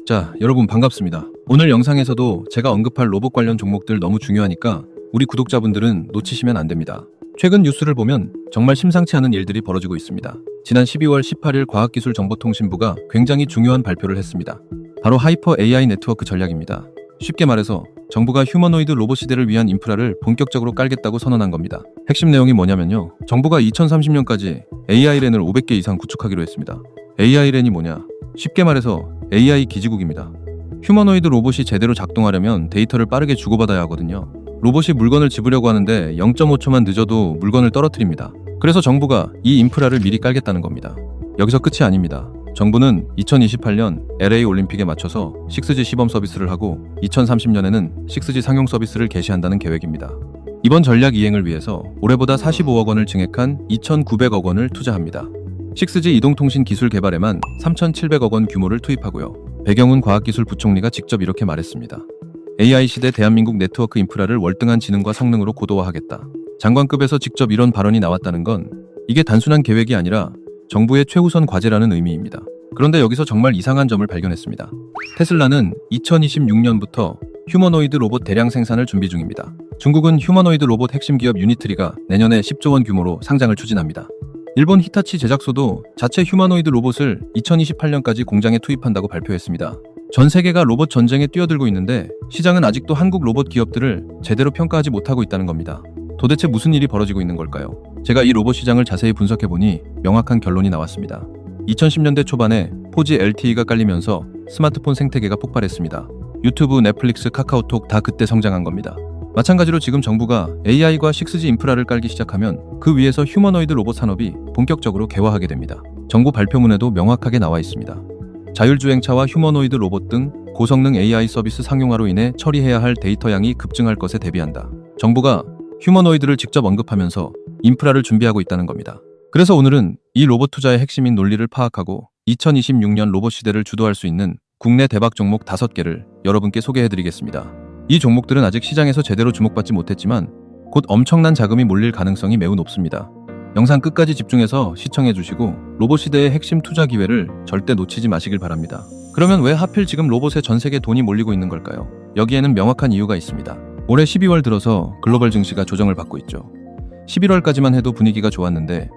자, 여러분 반갑습니다. 오늘 영상에서도 제가 언급할 로봇 관련 종목들 너무 중요하니까 우리 구독자분들은 놓치시면 안 됩니다. 최근 뉴스를 보면 정말 심상치 않은 일들이 벌어지고 있습니다. 지난 12월 18일 과학기술정보통신부가 굉장히 중요한 발표를 했습니다. 바로 하이퍼 AI 네트워크 전략입니다. 쉽게 말해서 정부가 휴머노이드 로봇 시대를 위한 인프라를 본격적으로 깔겠다고 선언한 겁니다. 핵심 내용이 뭐냐면요. 정부가 2030년까지 AI랜을 500개 이상 구축하기로 했습니다. AI랜이 뭐냐? 쉽게 말해서 AI 기지국입니다. 휴머노이드 로봇이 제대로 작동하려면 데이터를 빠르게 주고받아야 하거든요. 로봇이 물건을 집으려고 하는데 0.5초만 늦어도 물건을 떨어뜨립니다. 그래서 정부가 이 인프라를 미리 깔겠다는 겁니다. 여기서 끝이 아닙니다. 정부는 2028년 LA 올림픽에 맞춰서 6G 시범 서비스를 하고 2030년에는 6G 상용 서비스를 개시한다는 계획입니다. 이번 전략 이행을 위해서 올해보다 45억 원을 증액한 2,900억 원을 투자합니다. 6G 이동통신 기술 개발에만 3,700억 원 규모를 투입하고요. 배경훈 과학기술부총리가 직접 이렇게 말했습니다. AI 시대 대한민국 네트워크 인프라를 월등한 지능과 성능으로 고도화하겠다. 장관급에서 직접 이런 발언이 나왔다는 건 이게 단순한 계획이 아니라 정부의 최우선 과제라는 의미입니다. 그런데 여기서 정말 이상한 점을 발견했습니다. 테슬라는 2026년부터 휴머노이드 로봇 대량 생산을 준비 중입니다. 중국은 휴머노이드 로봇 핵심 기업 유니트리가 내년에 10조 원 규모로 상장을 추진합니다. 일본 히타치 제작소도 자체 휴머노이드 로봇을 2028년까지 공장에 투입한다고 발표했습니다. 전 세계가 로봇 전쟁에 뛰어들고 있는데 시장은 아직도 한국 로봇 기업들을 제대로 평가하지 못하고 있다는 겁니다. 도대체 무슨 일이 벌어지고 있는 걸까요? 제가 이 로봇 시장을 자세히 분석해보니 명확한 결론이 나왔습니다. 2010년대 초반에 4G LTE가 깔리면서 스마트폰 생태계가 폭발했습니다. 유튜브, 넷플릭스, 카카오톡 다 그때 성장한 겁니다. 마찬가지로 지금 정부가 AI과 6G 인프라를 깔기 시작하면 그 위에서 휴머노이드 로봇 산업이 본격적으로 개화하게 됩니다. 정부 발표문에도 명확하게 나와 있습니다. 자율주행차와 휴머노이드 로봇 등 고성능 AI 서비스 상용화로 인해 처리해야 할 데이터 양이 급증할 것에 대비한다. 정부가 휴머노이드를 직접 언급하면서 인프라를 준비하고 있다는 겁니다. 그래서 오늘은 이 로봇 투자의 핵심인 논리를 파악하고 2026년 로봇 시대를 주도할 수 있는 국내 대박 종목 5개를 여러분께 소개해드리겠습니다. 이 종목들은 아직 시장에서 제대로 주목받지 못했지만 곧 엄청난 자금이 몰릴 가능성이 매우 높습니다. 영상 끝까지 집중해서 시청해주시고 로봇 시대의 핵심 투자 기회를 절대 놓치지 마시길 바랍니다. 그러면 왜 하필 지금 로봇에 전 세계 돈이 몰리고 있는 걸까요? 여기에는 명확한 이유가 있습니다. 올해 12월 들어서 글로벌 증시가 조정을 받고 있죠. 11월까지만 해도 분위기가 좋았는데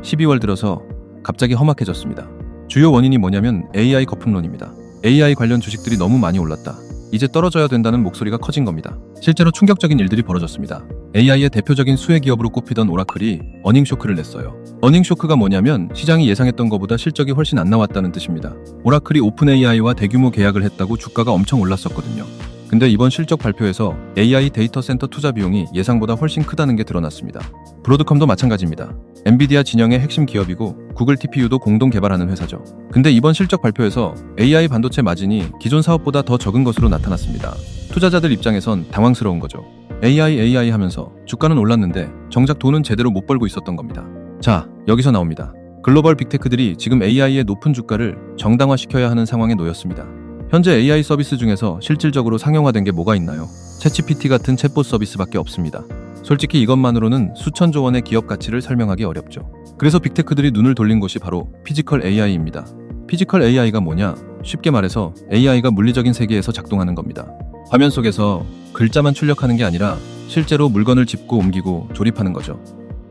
12월 들어서 갑자기 험악해졌습니다. 주요 원인이 뭐냐면 AI 거품론입니다. AI 관련 주식들이 너무 많이 올랐다. 이제 떨어져야 된다는 목소리가 커진 겁니다. 실제로 충격적인 일들이 벌어졌습니다. AI의 대표적인 수혜 기업으로 꼽히던 오라클이 어닝 쇼크를 냈어요. 어닝 쇼크가 뭐냐면 시장이 예상했던 것보다 실적이 훨씬 안 나왔다는 뜻입니다. 오라클이 오픈 AI와 대규모 계약을 했다고 주가가 엄청 올랐었거든요. 근데 이번 실적 발표에서 AI 데이터 센터 투자 비용이 예상보다 훨씬 크다는 게 드러났습니다. 브로드컴도 마찬가지입니다. 엔비디아 진영의 핵심 기업이고 구글 TPU도 공동 개발하는 회사죠. 근데 이번 실적 발표에서 AI 반도체 마진이 기존 사업보다 더 적은 것으로 나타났습니다. 투자자들 입장에선 당황스러운 거죠. AI 하면서 주가는 올랐는데 정작 돈은 제대로 못 벌고 있었던 겁니다. 자, 여기서 나옵니다. 글로벌 빅테크들이 지금 AI의 높은 주가를 정당화시켜야 하는 상황에 놓였습니다. 현재 AI 서비스 중에서 실질적으로 상용화된 게 뭐가 있나요? 챗GPT 같은 챗봇 서비스밖에 없습니다. 솔직히 이것만으로는 수천조 원의 기업 가치를 설명하기 어렵죠. 그래서 빅테크들이 눈을 돌린 곳이 바로 피지컬 AI입니다. 피지컬 AI가 뭐냐? 쉽게 말해서 AI가 물리적인 세계에서 작동하는 겁니다. 화면 속에서 글자만 출력하는 게 아니라 실제로 물건을 짚고 옮기고 조립하는 거죠.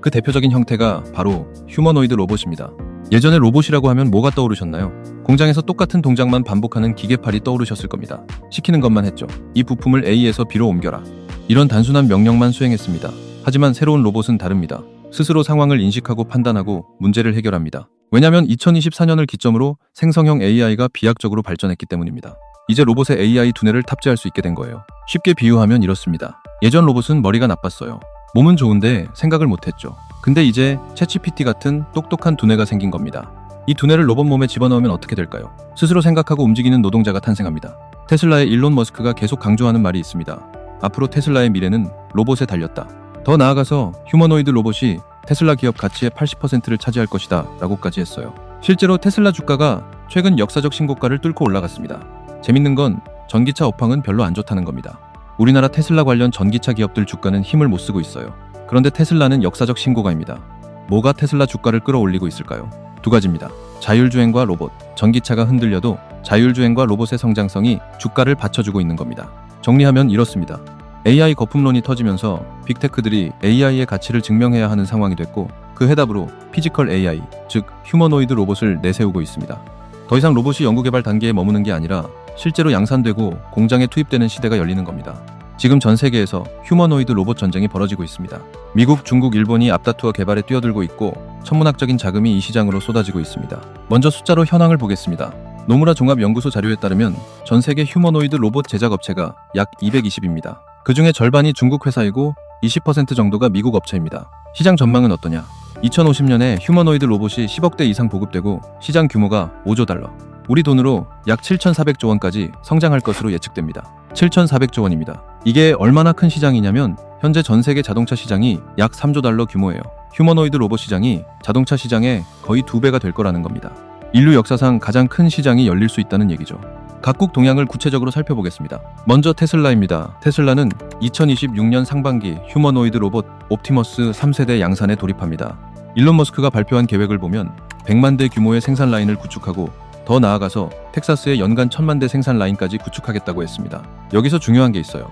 그 대표적인 형태가 바로 휴머노이드 로봇입니다. 예전에 로봇이라고 하면 뭐가 떠오르셨나요? 공장에서 똑같은 동작만 반복하는 기계팔이 떠오르셨을 겁니다. 시키는 것만 했죠. 이 부품을 A에서 B로 옮겨라. 이런 단순한 명령만 수행했습니다. 하지만 새로운 로봇은 다릅니다. 스스로 상황을 인식하고 판단하고 문제를 해결합니다. 왜냐하면 2024년을 기점으로 생성형 AI가 비약적으로 발전했기 때문입니다. 이제 로봇에 AI 두뇌를 탑재할 수 있게 된 거예요. 쉽게 비유하면 이렇습니다. 예전 로봇은 머리가 나빴어요. 몸은 좋은데 생각을 못했죠. 근데 이제 챗GPT 같은 똑똑한 두뇌가 생긴 겁니다. 이 두뇌를 로봇 몸에 집어넣으면 어떻게 될까요? 스스로 생각하고 움직이는 노동자가 탄생합니다. 테슬라의 일론 머스크가 계속 강조하는 말이 있습니다. 앞으로 테슬라의 미래는 로봇에 달렸다. 더 나아가서 휴머노이드 로봇이 테슬라 기업 가치의 80%를 차지할 것이다 라고까지 했어요. 실제로 테슬라 주가가 최근 역사적 신고가를 뚫고 올라갔습니다. 재밌는 건 전기차 업황은 별로 안 좋다는 겁니다. 우리나라 테슬라 관련 전기차 기업들 주가는 힘을 못 쓰고 있어요. 그런데 테슬라는 역사적 신고가입니다. 뭐가 테슬라 주가를 끌어올리고 있을까요? 두 가지입니다. 자율주행과 로봇, 전기차가 흔들려도 자율주행과 로봇의 성장성이 주가를 받쳐주고 있는 겁니다. 정리하면 이렇습니다. AI 거품론이 터지면서 빅테크들이 AI의 가치를 증명해야 하는 상황이 됐고, 그 해답으로 피지컬 AI, 즉 휴머노이드 로봇을 내세우고 있습니다. 더 이상 로봇이 연구개발 단계에 머무는 게 아니라 실제로 양산되고 공장에 투입되는 시대가 열리는 겁니다. 지금 전 세계에서 휴머노이드 로봇 전쟁이 벌어지고 있습니다. 미국, 중국, 일본이 앞다투어 개발에 뛰어들고 있고 천문학적인 자금이 이 시장으로 쏟아지고 있습니다. 먼저 숫자로 현황을 보겠습니다. 노무라 종합연구소 자료에 따르면 전 세계 휴머노이드 로봇 제작 업체가 약 220입니다. 그 중에 절반이 중국 회사이고 20% 정도가 미국 업체입니다. 시장 전망은 어떠냐? 2050년에 휴머노이드 로봇이 10억대 이상 보급되고 시장 규모가 5조 달러, 우리 돈으로 약 7,400조 원까지 성장할 것으로 예측됩니다. 7,400조 원입니다. 이게 얼마나 큰 시장이냐면 현재 전 세계 자동차 시장이 약 3조 달러 규모예요. 휴머노이드 로봇 시장이 자동차 시장의 거의 2배가 될 거라는 겁니다. 인류 역사상 가장 큰 시장이 열릴 수 있다는 얘기죠. 각국 동향을 구체적으로 살펴보겠습니다. 먼저 테슬라입니다. 테슬라는 2026년 상반기 휴머노이드 로봇 옵티머스 3세대 양산에 돌입합니다. 일론 머스크가 발표한 계획을 보면 100만 대 규모의 생산 라인을 구축하고 더 나아가서 텍사스의 연간 1000만 대 생산 라인까지 구축하겠다고 했습니다. 여기서 중요한 게 있어요.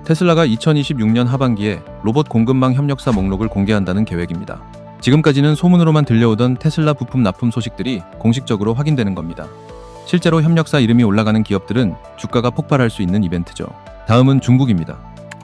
테슬라가 2026년 하반기에 로봇 공급망 협력사 목록을 공개한다는 계획입니다. 지금까지는 소문으로만 들려오던 테슬라 부품 납품 소식들이 공식적으로 확인되는 겁니다. 실제로 협력사 이름이 올라가는 기업들은 주가가 폭발할 수 있는 이벤트죠. 다음은 중국입니다.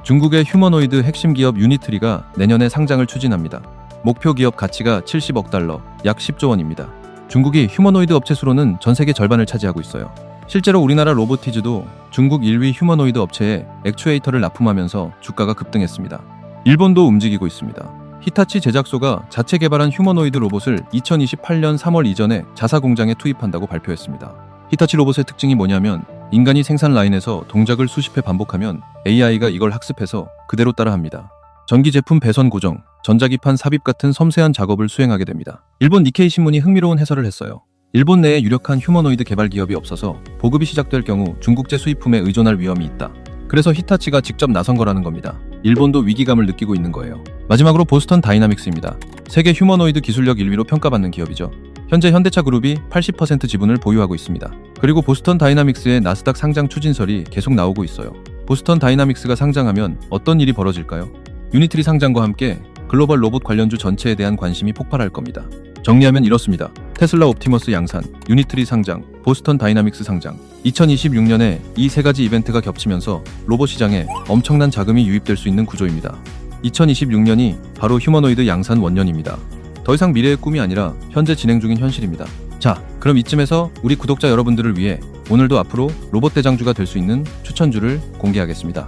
중국의 휴머노이드 핵심 기업 유니트리가 내년에 상장을 추진합니다. 목표 기업 가치가 70억 달러, 약 10조 원입니다. 중국이 휴머노이드 업체 수로는 전 세계 절반을 차지하고 있어요. 실제로 우리나라 로보티즈도 중국 1위 휴머노이드 업체에 액추에이터를 납품하면서 주가가 급등했습니다. 일본도 움직이고 있습니다. 히타치 제작소가 자체 개발한 휴머노이드 로봇을 2028년 3월 이전에 자사 공장에 투입한다고 발표했습니다. 히타치 로봇의 특징이 뭐냐면 인간이 생산 라인에서 동작을 수십 회 반복하면 AI가 이걸 학습해서 그대로 따라합니다. 전기 제품 배선 고정, 전자기판 삽입 같은 섬세한 작업을 수행하게 됩니다. 일본 니케이 신문이 흥미로운 해설을 했어요. 일본 내에 유력한 휴머노이드 개발 기업이 없어서 보급이 시작될 경우 중국제 수입품에 의존할 위험이 있다. 그래서 히타치가 직접 나선 거라는 겁니다. 일본도 위기감을 느끼고 있는 거예요. 마지막으로 보스턴 다이나믹스입니다. 세계 휴머노이드 기술력 1위로 평가받는 기업이죠. 현재 현대차 그룹이 80% 지분을 보유하고 있습니다. 그리고 보스턴 다이나믹스의 나스닥 상장 추진설이 계속 나오고 있어요. 보스턴 다이나믹스가 상장하면 어떤 일이 벌어질까요? 유니트리 상장과 함께 글로벌 로봇 관련주 전체에 대한 관심이 폭발할 겁니다. 정리하면 이렇습니다. 테슬라 옵티머스 양산, 유니트리 상장, 보스턴 다이나믹스 상장. 2026년에 이 세 가지 이벤트가 겹치면서 로봇 시장에 엄청난 자금이 유입될 수 있는 구조입니다. 2026년이 바로 휴머노이드 양산 원년입니다. 더 이상 미래의 꿈이 아니라 현재 진행 중인 현실입니다. 자, 그럼 이쯤에서 우리 구독자 여러분들을 위해 오늘도 앞으로 로봇 대장주가 될 수 있는 추천주를 공개하겠습니다.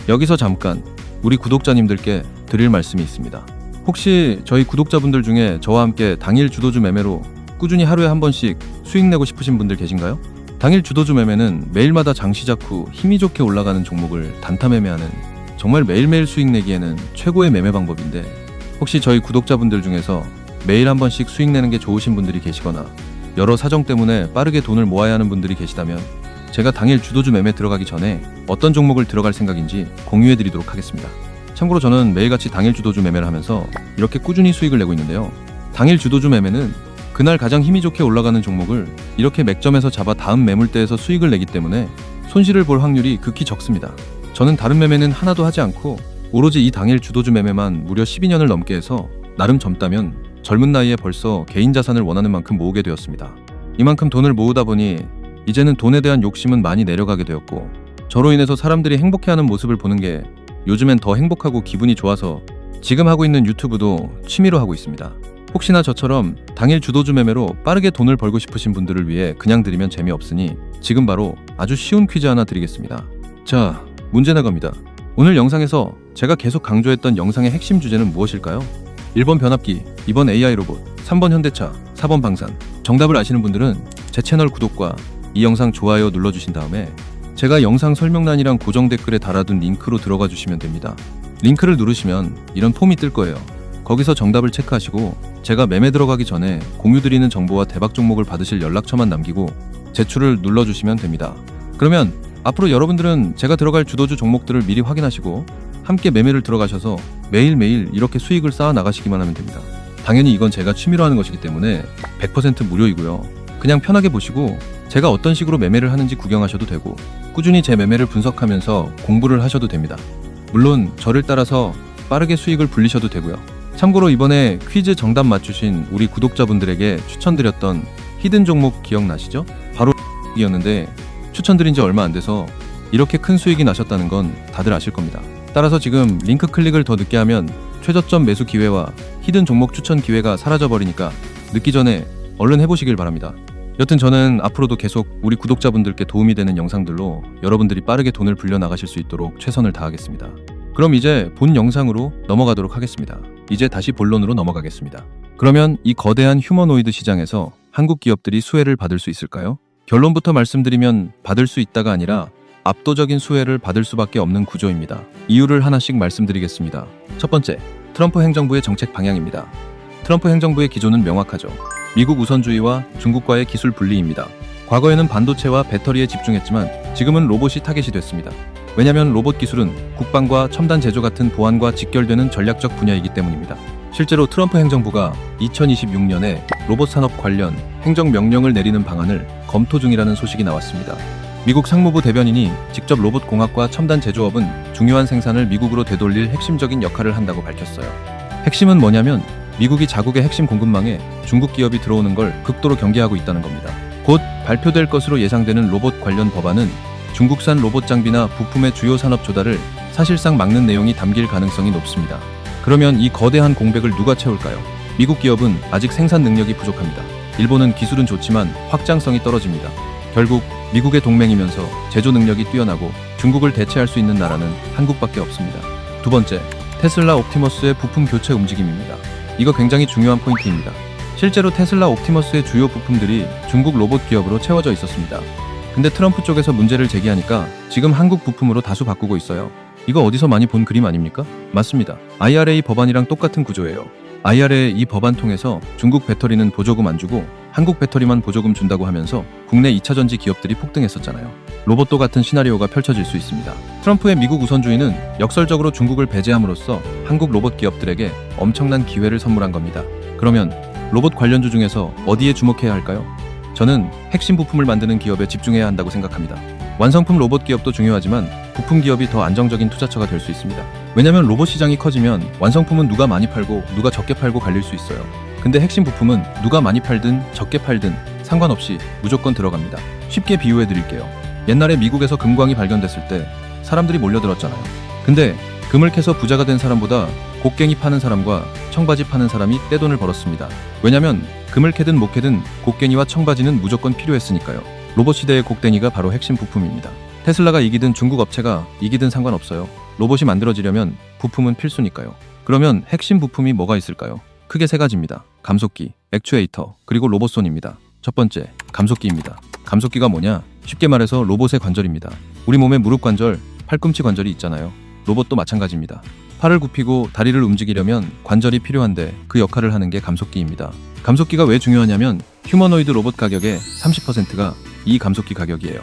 여기서 잠깐 우리 구독자님들께 드릴 말씀이 있습니다. 혹시 저희 구독자분들 중에 저와 함께 당일 주도주 매매로 꾸준히 하루에 한 번씩 수익 내고 싶으신 분들 계신가요? 당일 주도주 매매는 매일마다 장 시작 후 힘이 좋게 올라가는 종목을 단타 매매하는 정말 매일매일 수익 내기에는 최고의 매매 방법인데, 혹시 저희 구독자분들 중에서 매일 한 번씩 수익 내는 게 좋으신 분들이 계시거나 여러 사정 때문에 빠르게 돈을 모아야 하는 분들이 계시다면 제가 당일 주도주 매매 들어가기 전에 어떤 종목을 들어갈 생각인지 공유해 드리도록 하겠습니다. 참고로 저는 매일같이 당일 주도주 매매를 하면서 이렇게 꾸준히 수익을 내고 있는데요. 당일 주도주 매매는 그날 가장 힘이 좋게 올라가는 종목을 이렇게 맥점에서 잡아 다음 매물대에서 수익을 내기 때문에 손실을 볼 확률이 극히 적습니다. 저는 다른 매매는 하나도 하지 않고 오로지 이 당일 주도주 매매만 무려 12년을 넘게 해서 나름 젊다면 젊은 나이에 벌써 개인 자산을 원하는 만큼 모으게 되었습니다. 이만큼 돈을 모으다 보니 이제는 돈에 대한 욕심은 많이 내려가게 되었고, 저로 인해서 사람들이 행복해하는 모습을 보는 게 요즘엔 더 행복하고 기분이 좋아서 지금 하고 있는 유튜브도 취미로 하고 있습니다. 혹시나 저처럼 당일 주도주 매매로 빠르게 돈을 벌고 싶으신 분들을 위해 그냥 드리면 재미없으니 지금 바로 아주 쉬운 퀴즈 하나 드리겠습니다. 자, 문제 나갑니다. 오늘 영상에서 제가 계속 강조했던 영상의 핵심 주제는 무엇일까요? 1번 변압기, 2번 AI 로봇, 3번 현대차, 4번 방산. 정답을 아시는 분들은 제 채널 구독과 이 영상 좋아요 눌러주신 다음에 제가 영상 설명란이랑 고정 댓글에 달아둔 링크로 들어가 주시면 됩니다. 링크를 누르시면 이런 폼이 뜰 거예요. 거기서 정답을 체크하시고 제가 매매 들어가기 전에 공유드리는 정보와 대박 종목을 받으실 연락처만 남기고 제출을 눌러주시면 됩니다. 그러면 앞으로 여러분들은 제가 들어갈 주도주 종목들을 미리 확인하시고 함께 매매를 들어가셔서 매일매일 이렇게 수익을 쌓아 나가시기만 하면 됩니다. 당연히 이건 제가 취미로 하는 것이기 때문에 100% 무료이고요. 그냥 편하게 보시고 제가 어떤 식으로 매매를 하는지 구경하셔도 되고 꾸준히 제 매매를 분석하면서 공부를 하셔도 됩니다. 물론 저를 따라서 빠르게 수익을 불리셔도 되고요. 참고로 이번에 퀴즈 정답 맞추신 우리 구독자분들에게 추천드렸던 히든 종목 기억나시죠? 바로 이었는데 추천드린 지 얼마 안 돼서 이렇게 큰 수익이 나셨다는 건 다들 아실 겁니다. 따라서 지금 링크 클릭을 더 늦게 하면 최저점 매수 기회와 히든 종목 추천 기회가 사라져버리니까 늦기 전에 얼른 해보시길 바랍니다. 여튼 저는 앞으로도 계속 우리 구독자분들께 도움이 되는 영상들로 여러분들이 빠르게 돈을 불려나가실 수 있도록 최선을 다하겠습니다. 그럼 이제 본 영상으로 넘어가도록 하겠습니다. 이제 다시 본론으로 넘어가겠습니다. 그러면 이 거대한 휴머노이드 시장에서 한국 기업들이 수혜를 받을 수 있을까요? 결론부터 말씀드리면 받을 수 있다가 아니라 압도적인 수혜를 받을 수밖에 없는 구조입니다. 이유를 하나씩 말씀드리겠습니다. 첫 번째, 트럼프 행정부의 정책 방향입니다. 트럼프 행정부의 기조는 명확하죠. 미국 우선주의와 중국과의 기술 분리입니다. 과거에는 반도체와 배터리에 집중했지만 지금은 로봇이 타겟이 됐습니다. 왜냐하면 로봇 기술은 국방과 첨단 제조 같은 보안과 직결되는 전략적 분야이기 때문입니다. 실제로 트럼프 행정부가 2026년에 로봇 산업 관련 행정명령을 내리는 방안을 검토 중이라는 소식이 나왔습니다. 미국 상무부 대변인이 직접 로봇 공학과 첨단 제조업은 중요한 생산을 미국으로 되돌릴 핵심적인 역할을 한다고 밝혔어요. 핵심은 뭐냐면 미국이 자국의 핵심 공급망에 중국 기업이 들어오는 걸 극도로 경계하고 있다는 겁니다. 곧 발표될 것으로 예상되는 로봇 관련 법안은 중국산 로봇 장비나 부품의 주요 산업 조달을 사실상 막는 내용이 담길 가능성이 높습니다. 그러면 이 거대한 공백을 누가 채울까요? 미국 기업은 아직 생산 능력이 부족합니다. 일본은 기술은 좋지만 확장성이 떨어집니다. 결국 미국의 동맹이면서 제조 능력이 뛰어나고 중국을 대체할 수 있는 나라는 한국밖에 없습니다. 두 번째, 테슬라 옵티머스의 부품 교체 움직임입니다. 이거 굉장히 중요한 포인트입니다. 실제로 테슬라 옵티머스의 주요 부품들이 중국 로봇 기업으로 채워져 있었습니다. 근데 트럼프 쪽에서 문제를 제기하니까 지금 한국 부품으로 다수 바꾸고 있어요. 이거 어디서 많이 본 그림 아닙니까? 맞습니다. IRA 법안이랑 똑같은 구조예요. IRA 이 법안 통해서 중국 배터리는 보조금 안 주고 한국 배터리만 보조금 준다고 하면서 국내 2차전지 기업들이 폭등했었잖아요. 로봇도 같은 시나리오가 펼쳐질 수 있습니다. 트럼프의 미국 우선주의는 역설적으로 중국을 배제함으로써 한국 로봇 기업들에게 엄청난 기회를 선물한 겁니다. 그러면 로봇 관련주 중에서 어디에 주목해야 할까요? 저는 핵심 부품을 만드는 기업에 집중해야 한다고 생각합니다. 완성품 로봇 기업도 중요하지만 부품 기업이 더 안정적인 투자처가 될 수 있습니다. 왜냐면 로봇 시장이 커지면 완성품은 누가 많이 팔고 누가 적게 팔고 갈릴 수 있어요. 근데 핵심 부품은 누가 많이 팔든 적게 팔든 상관없이 무조건 들어갑니다. 쉽게 비유해 드릴게요. 옛날에 미국에서 금광이 발견됐을 때 사람들이 몰려들었잖아요. 근데 금을 캐서 부자가 된 사람보다 곡괭이 파는 사람과 청바지 파는 사람이 떼돈을 벌었습니다. 왜냐면 금을 캐든 못 캐든 곡괭이와 청바지는 무조건 필요했으니까요. 로봇 시대의 곡괭이가 바로 핵심 부품입니다. 테슬라가 이기든 중국 업체가 이기든 상관없어요. 로봇이 만들어지려면 부품은 필수니까요. 그러면 핵심 부품이 뭐가 있을까요? 크게 세 가지입니다. 감속기, 액추에이터, 그리고 로봇손입니다. 첫 번째, 감속기입니다. 감속기가 뭐냐? 쉽게 말해서 로봇의 관절입니다. 우리 몸에 무릎 관절, 팔꿈치 관절이 있잖아요. 로봇도 마찬가지입니다. 팔을 굽히고 다리를 움직이려면 관절이 필요한데 그 역할을 하는 게 감속기입니다. 감속기가 왜 중요하냐면 휴머노이드 로봇 가격의 30%가 이 감속기 가격이에요.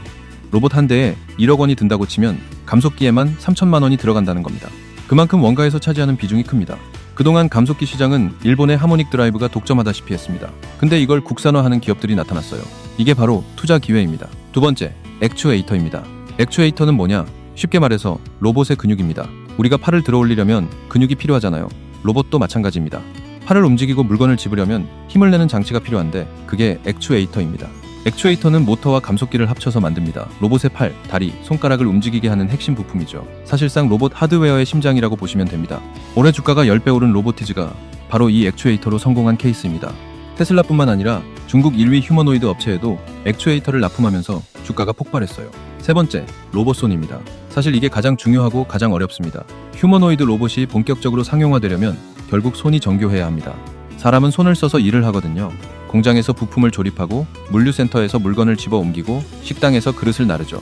로봇 한 대에 1억 원이 든다고 치면 감속기에만 3천만 원이 들어간다는 겁니다. 그만큼 원가에서 차지하는 비중이 큽니다. 그동안 감속기 시장은 일본의 하모닉 드라이브가 독점하다시피 했습니다. 근데 이걸 국산화하는 기업들이 나타났어요. 이게 바로 투자 기회입니다. 두 번째, 액추에이터입니다. 액추에이터는 뭐냐? 쉽게 말해서 로봇의 근육입니다. 우리가 팔을 들어 올리려면 근육이 필요하잖아요. 로봇도 마찬가지입니다. 팔을 움직이고 물건을 집으려면 힘을 내는 장치가 필요한데 그게 액추에이터입니다. 액추에이터는 모터와 감속기를 합쳐서 만듭니다. 로봇의 팔, 다리, 손가락을 움직이게 하는 핵심 부품이죠. 사실상 로봇 하드웨어의 심장이라고 보시면 됩니다. 올해 주가가 10배 오른 로보티즈가 바로 이 액추에이터로 성공한 케이스입니다. 테슬라뿐만 아니라 중국 1위 휴머노이드 업체에도 액추에이터를 납품하면서 주가가 폭발했어요. 세 번째, 로봇손입니다. 사실 이게 가장 중요하고 가장 어렵습니다. 휴머노이드 로봇이 본격적으로 상용화되려면 결국 손이 정교해야 합니다. 사람은 손을 써서 일을 하거든요. 공장에서 부품을 조립하고 물류센터에서 물건을 집어 옮기고 식당에서 그릇을 나르죠.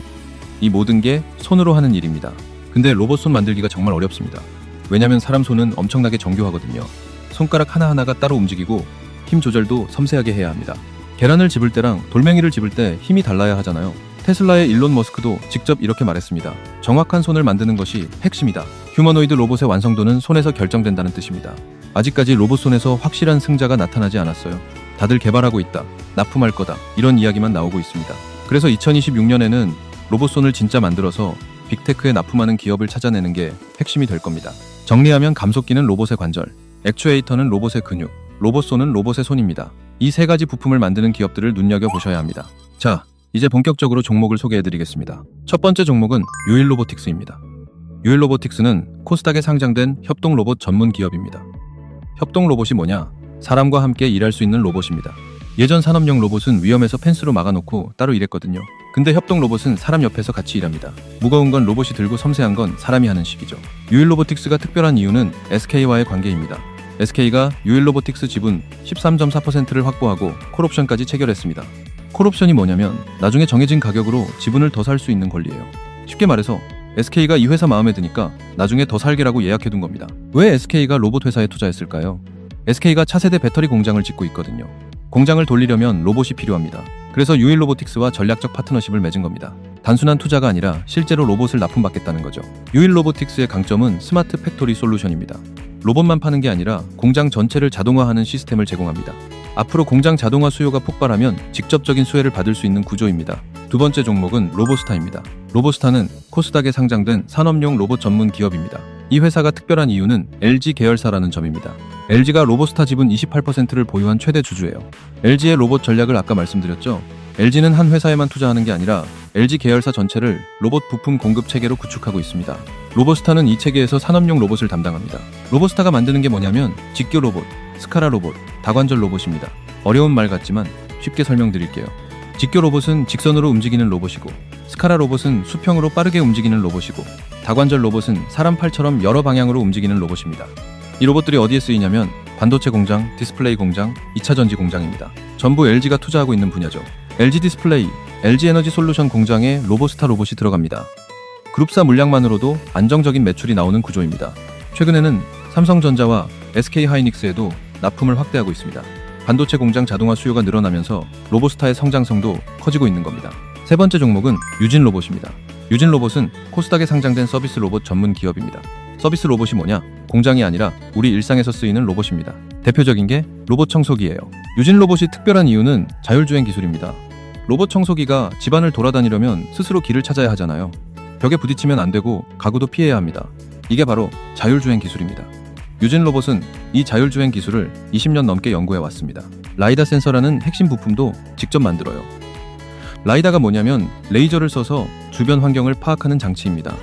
이 모든 게 손으로 하는 일입니다. 근데 로봇손 만들기가 정말 어렵습니다. 왜냐면 사람 손은 엄청나게 정교하거든요. 손가락 하나하나가 따로 움직이고 힘 조절도 섬세하게 해야 합니다. 계란을 집을 때랑 돌멩이를 집을 때 힘이 달라야 하잖아요. 테슬라의 일론 머스크도 직접 이렇게 말했습니다. 정확한 손을 만드는 것이 핵심이다. 휴머노이드 로봇의 완성도는 손에서 결정된다는 뜻입니다. 아직까지 로봇손에서 확실한 승자가 나타나지 않았어요. 다들 개발하고 있다, 납품할 거다, 이런 이야기만 나오고 있습니다. 그래서 2026년에는 로봇손을 진짜 만들어서 빅테크에 납품하는 기업을 찾아내는 게 핵심이 될 겁니다. 정리하면 감속기는 로봇의 관절, 액추에이터는 로봇의 근육, 로봇손은 로봇의 손입니다. 이 세 가지 부품을 만드는 기업들을 눈여겨보셔야 합니다. 자, 이제 본격적으로 종목을 소개해드리겠습니다. 첫 번째 종목은 유일로보틱스입니다. 유일로보틱스는 코스닥에 상장된 협동로봇 전문 기업입니다. 협동로봇이 뭐냐? 사람과 함께 일할 수 있는 로봇입니다. 예전 산업용 로봇은 위험해서 펜스로 막아놓고 따로 일했거든요. 근데 협동로봇은 사람 옆에서 같이 일합니다. 무거운 건 로봇이 들고 섬세한 건 사람이 하는 식이죠. 유일로보틱스가 특별한 이유는 SK와의 관계입니다. SK가 유일로보틱스 지분 13.4%를 확보하고 콜옵션까지 체결했습니다. 콜옵션이 뭐냐면 나중에 정해진 가격으로 지분을 더 살 수 있는 권리예요. 쉽게 말해서 SK가 이 회사 마음에 드니까 나중에 더 살게라고 예약해둔 겁니다. 왜 SK가 로봇 회사에 투자했을까요? SK가 차세대 배터리 공장을 짓고 있거든요. 공장을 돌리려면 로봇이 필요합니다. 그래서 유일로보틱스와 전략적 파트너십을 맺은 겁니다. 단순한 투자가 아니라 실제로 로봇을 납품받겠다는 거죠. 유일로보틱스의 강점은 스마트 팩토리 솔루션입니다. 로봇만 파는 게 아니라 공장 전체를 자동화하는 시스템을 제공합니다. 앞으로 공장 자동화 수요가 폭발하면 직접적인 수혜를 받을 수 있는 구조입니다. 두 번째 종목은 로보스타입니다. 로보스타는 코스닥에 상장된 산업용 로봇 전문 기업입니다. 이 회사가 특별한 이유는 LG 계열사라는 점입니다. LG가 로보스타 지분 28%를 보유한 최대 주주예요. LG의 로봇 전략을 아까 말씀드렸죠. LG는 한 회사에만 투자하는 게 아니라 LG 계열사 전체를 로봇 부품 공급 체계로 구축하고 있습니다. 로보스타는 이 체계에서 산업용 로봇을 담당합니다. 로보스타가 만드는 게 뭐냐면 직교 로봇, 스카라 로봇, 다관절 로봇입니다. 어려운 말 같지만 쉽게 설명드릴게요. 직교 로봇은 직선으로 움직이는 로봇이고, 스카라 로봇은 수평으로 빠르게 움직이는 로봇이고, 다관절 로봇은 사람 팔처럼 여러 방향으로 움직이는 로봇입니다. 이 로봇들이 어디에 쓰이냐면 반도체 공장, 디스플레이 공장, 2차 전지 공장입니다. 전부 LG가 투자하고 있는 분야죠. LG 디스플레이, LG 에너지 솔루션 공장에 로보스타 로봇이 들어갑니다. 그룹사 물량만으로도 안정적인 매출이 나오는 구조입니다. 최근에는 삼성전자와 SK하이닉스에도 납품을 확대하고 있습니다. 반도체 공장 자동화 수요가 늘어나면서 로보스타의 성장성도 커지고 있는 겁니다. 세 번째 종목은 유진로봇입니다. 유진로봇은 코스닥에 상장된 서비스 로봇 전문 기업입니다. 서비스 로봇이 뭐냐? 공장이 아니라 우리 일상에서 쓰이는 로봇입니다. 대표적인 게 로봇 청소기예요. 유진로봇이 특별한 이유는 자율주행 기술입니다. 로봇 청소기가 집안을 돌아다니려면 스스로 길을 찾아야 하잖아요. 벽에 부딪히면 안 되고 가구도 피해야 합니다. 이게 바로 자율주행 기술입니다. 유진로봇은 이 자율주행 기술을 20년 넘게 연구해 왔습니다. 라이다 센서라는 핵심 부품도 직접 만들어요. 라이다가 뭐냐면 레이저를 써서 주변 환경을 파악하는 장치입니다.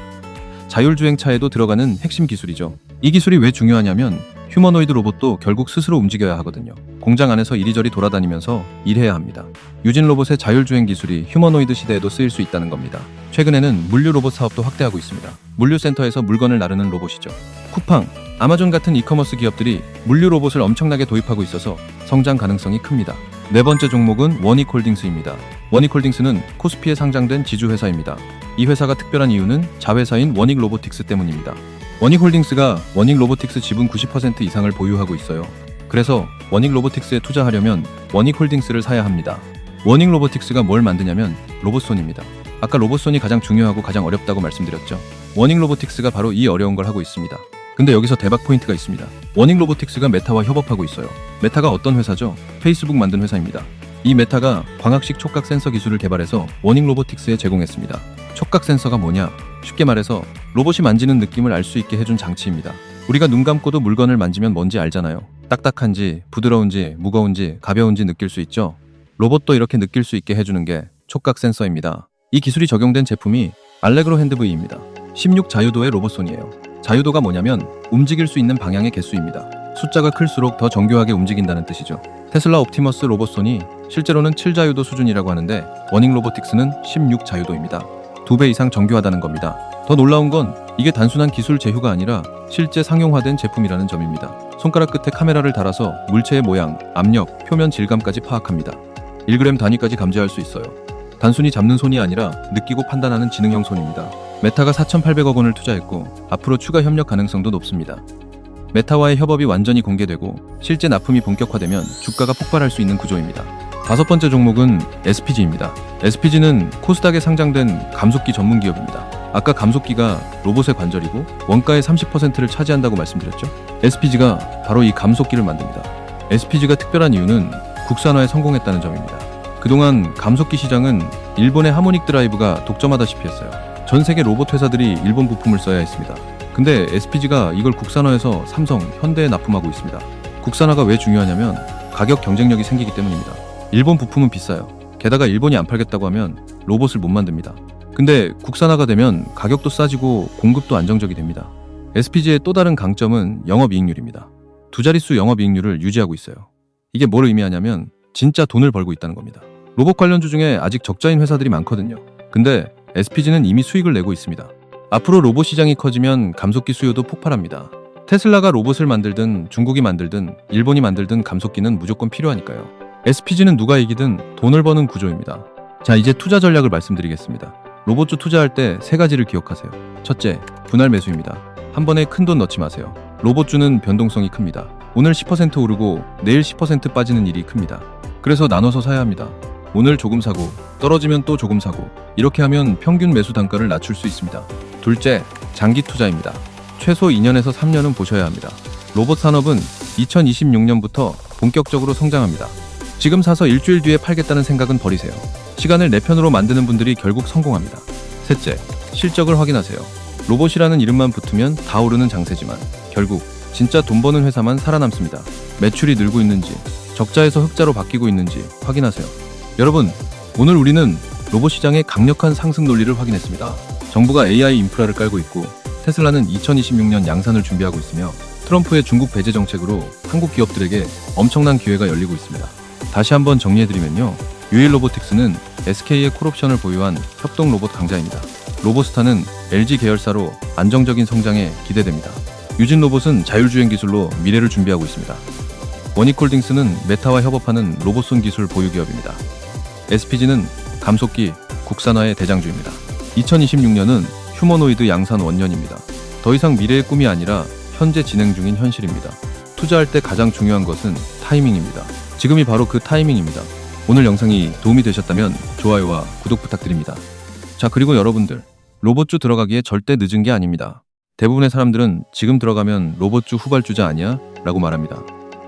자율주행차에도 들어가는 핵심 기술이죠. 이 기술이 왜 중요하냐면 휴머노이드 로봇도 결국 스스로 움직여야 하거든요. 공장 안에서 이리저리 돌아다니면서 일해야 합니다. 유진 로봇의 자율주행 기술이 휴머노이드 시대에도 쓰일 수 있다는 겁니다. 최근에는 물류 로봇 사업도 확대하고 있습니다. 물류센터에서 물건을 나르는 로봇이죠. 쿠팡, 아마존 같은 이커머스 기업들이 물류 로봇을 엄청나게 도입하고 있어서 성장 가능성이 큽니다. 네 번째 종목은 원익홀딩스입니다. 원익홀딩스는 코스피에 상장된 지주회사입니다. 이 회사가 특별한 이유는 자회사인 원익로보틱스 때문입니다. 원익홀딩스가 원익로보틱스 지분 90% 이상을 보유하고 있어요. 그래서 원익로보틱스에 투자하려면 원익홀딩스를 사야 합니다. 원익로보틱스가 뭘 만드냐면 로봇손입니다. 아까 로봇손이 가장 중요하고 가장 어렵다고 말씀드렸죠. 원익로보틱스가 바로 이 어려운 걸 하고 있습니다. 근데 여기서 대박 포인트가 있습니다. 원익로보틱스가 메타와 협업하고 있어요. 메타가 어떤 회사죠? 페이스북 만든 회사입니다. 이 메타가 광학식 촉각 센서 기술을 개발해서 원익로보틱스에 제공했습니다. 촉각 센서가 뭐냐? 쉽게 말해서 로봇이 만지는 느낌을 알 수 있게 해준 장치입니다. 우리가 눈 감고도 물건을 만지면 뭔지 알잖아요. 딱딱한지, 부드러운지, 무거운지, 가벼운지 느낄 수 있죠? 로봇도 이렇게 느낄 수 있게 해주는 게 촉각 센서입니다. 이 기술이 적용된 제품이 알레그로 핸드V입니다. 16 자유도의 로봇손이에요. 자유도가 뭐냐면 움직일 수 있는 방향의 개수입니다. 숫자가 클수록 더 정교하게 움직인다는 뜻이죠. 테슬라 옵티머스 로봇손이 실제로는 7자유도 수준이라고 하는데 원익로보틱스는 16 자유도입니다. 2배 이상 정교하다는 겁니다. 더 놀라운 건 이게 단순한 기술 제휴가 아니라 실제 상용화된 제품이라는 점입니다. 손가락 끝에 카메라를 달아서 물체의 모양, 압력, 표면 질감까지 파악합니다. 1g 단위까지 감지할 수 있어요. 단순히 잡는 손이 아니라 느끼고 판단하는 지능형 손입니다. 메타가 4,800억 원을 투자했고 앞으로 추가 협력 가능성도 높습니다. 메타와의 협업이 완전히 공개되고 실제 납품이 본격화되면 주가가 폭발할 수 있는 구조입니다. 다섯 번째 종목은 SPG입니다. SPG는 코스닥에 상장된 감속기 전문 기업입니다. 아까 감속기가 로봇의 관절이고 원가의 30%를 차지한다고 말씀드렸죠. SPG가 바로 이 감속기를 만듭니다. SPG가 특별한 이유는 국산화에 성공했다는 점입니다. 그동안 감속기 시장은 일본의 하모닉 드라이브가 독점하다시피 했어요. 전 세계 로봇 회사들이 일본 부품을 써야 했습니다. 근데 SPG가 이걸 국산화해서 삼성, 현대에 납품하고 있습니다. 국산화가 왜 중요하냐면 가격 경쟁력이 생기기 때문입니다. 일본 부품은 비싸요. 게다가 일본이 안 팔겠다고 하면 로봇을 못 만듭니다. 근데 국산화가 되면 가격도 싸지고 공급도 안정적이 됩니다. SPG의 또 다른 강점은 영업이익률입니다. 두 자릿수 영업이익률을 유지하고 있어요. 이게 뭘 의미하냐면 진짜 돈을 벌고 있다는 겁니다. 로봇 관련주 중에 아직 적자인 회사들이 많거든요. 근데 SPG는 이미 수익을 내고 있습니다. 앞으로 로봇 시장이 커지면 감속기 수요도 폭발합니다. 테슬라가 로봇을 만들든 중국이 만들든 일본이 만들든 감속기는 무조건 필요하니까요. SPG는 누가 이기든 돈을 버는 구조입니다. 자, 이제 투자 전략을 말씀드리겠습니다. 로봇주 투자할 때 세 가지를 기억하세요. 첫째, 분할 매수입니다. 한 번에 큰 돈 넣지 마세요. 로봇주는 변동성이 큽니다. 오늘 10% 오르고 내일 10% 빠지는 일이 큽니다. 그래서 나눠서 사야 합니다. 오늘 조금 사고 떨어지면 또 조금 사고 이렇게 하면 평균 매수 단가를 낮출 수 있습니다. 둘째, 장기 투자입니다. 최소 2년에서 3년은 보셔야 합니다. 로봇 산업은 2026년부터 본격적으로 성장합니다. 지금 사서 일주일 뒤에 팔겠다는 생각은 버리세요. 시간을 내 편으로 만드는 분들이 결국 성공합니다. 셋째, 실적을 확인하세요. 로봇이라는 이름만 붙으면 다 오르는 장세지만 결국 진짜 돈 버는 회사만 살아남습니다. 매출이 늘고 있는지, 적자에서 흑자로 바뀌고 있는지 확인하세요. 여러분, 오늘 우리는 로봇 시장의 강력한 상승 논리를 확인했습니다. 정부가 AI 인프라를 깔고 있고 테슬라는 2026년 양산을 준비하고 있으며 트럼프의 중국 배제 정책으로 한국 기업들에게 엄청난 기회가 열리고 있습니다. 다시 한번 정리해드리면요. 유일 로보틱스는 SK의 콜옵션을 보유한 협동 로봇 강자입니다. 로보스타는 LG 계열사로 안정적인 성장에 기대됩니다. 유진 로봇은 자율주행 기술로 미래를 준비하고 있습니다. 원익홀딩스는 메타와 협업하는 로봇손 기술 보유 기업입니다. SPG는 감속기, 국산화의 대장주입니다. 2026년은 휴머노이드 양산 원년입니다. 더 이상 미래의 꿈이 아니라 현재 진행 중인 현실입니다. 투자할 때 가장 중요한 것은 타이밍입니다. 지금이 바로 그 타이밍입니다. 오늘 영상이 도움이 되셨다면 좋아요와 구독 부탁드립니다. 자, 그리고 여러분들, 로봇주 들어가기에 절대 늦은 게 아닙니다. 대부분의 사람들은 지금 들어가면 로봇주 후발주자 아니야? 라고 말합니다.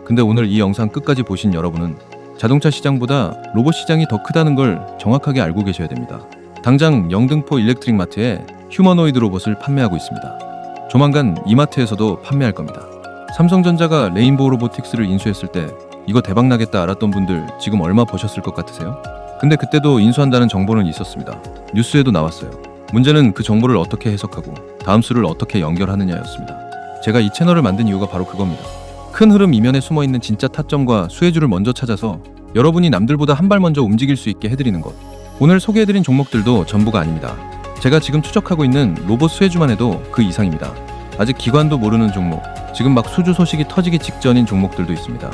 근데 오늘 이 영상 끝까지 보신 여러분은 자동차 시장보다 로봇 시장이 더 크다는 걸 정확하게 알고 계셔야 됩니다. 당장 영등포 일렉트릭 마트에 휴머노이드 로봇을 판매하고 있습니다. 조만간 이마트에서도 판매할 겁니다. 삼성전자가 레인보우 로보틱스를 인수했을 때 이거 대박나겠다 알았던 분들 지금 얼마 버셨을 것 같으세요? 근데 그때도 인수한다는 정보는 있었습니다. 뉴스에도 나왔어요. 문제는 그 정보를 어떻게 해석하고 다음 수를 어떻게 연결하느냐였습니다. 제가 이 채널을 만든 이유가 바로 그겁니다. 큰 흐름 이면에 숨어있는 진짜 타점과 수혜주를 먼저 찾아서 여러분이 남들보다 한 발 먼저 움직일 수 있게 해드리는 것. 오늘 소개해드린 종목들도 전부가 아닙니다. 제가 지금 추적하고 있는 로봇 수혜주만 해도 그 이상입니다. 아직 기관도 모르는 종목, 지금 막 수주 소식이 터지기 직전인 종목들도 있습니다.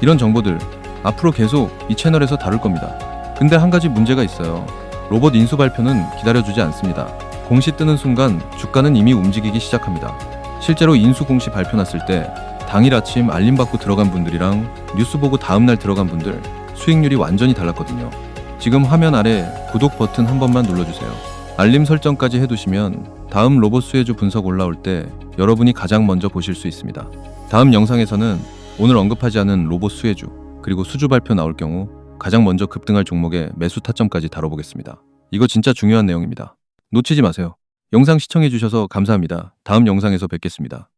이런 정보들 앞으로 계속 이 채널에서 다룰 겁니다. 근데 한 가지 문제가 있어요. 로봇 인수 발표는 기다려주지 않습니다. 공시 뜨는 순간 주가는 이미 움직이기 시작합니다. 실제로 인수 공시 발표 났을 때 당일 아침 알림 받고 들어간 분들이랑 뉴스 보고 다음날 들어간 분들 수익률이 완전히 달랐거든요. 지금 화면 아래 구독 버튼 한 번만 눌러주세요. 알림 설정까지 해두시면 다음 로봇 수혜주 분석 올라올 때 여러분이 가장 먼저 보실 수 있습니다. 다음 영상에서는 오늘 언급하지 않은 로봇 수혜주 그리고 수주 발표 나올 경우 가장 먼저 급등할 종목의 매수 타점까지 다뤄보겠습니다. 이거 진짜 중요한 내용입니다. 놓치지 마세요. 영상 시청해주셔서 감사합니다. 다음 영상에서 뵙겠습니다.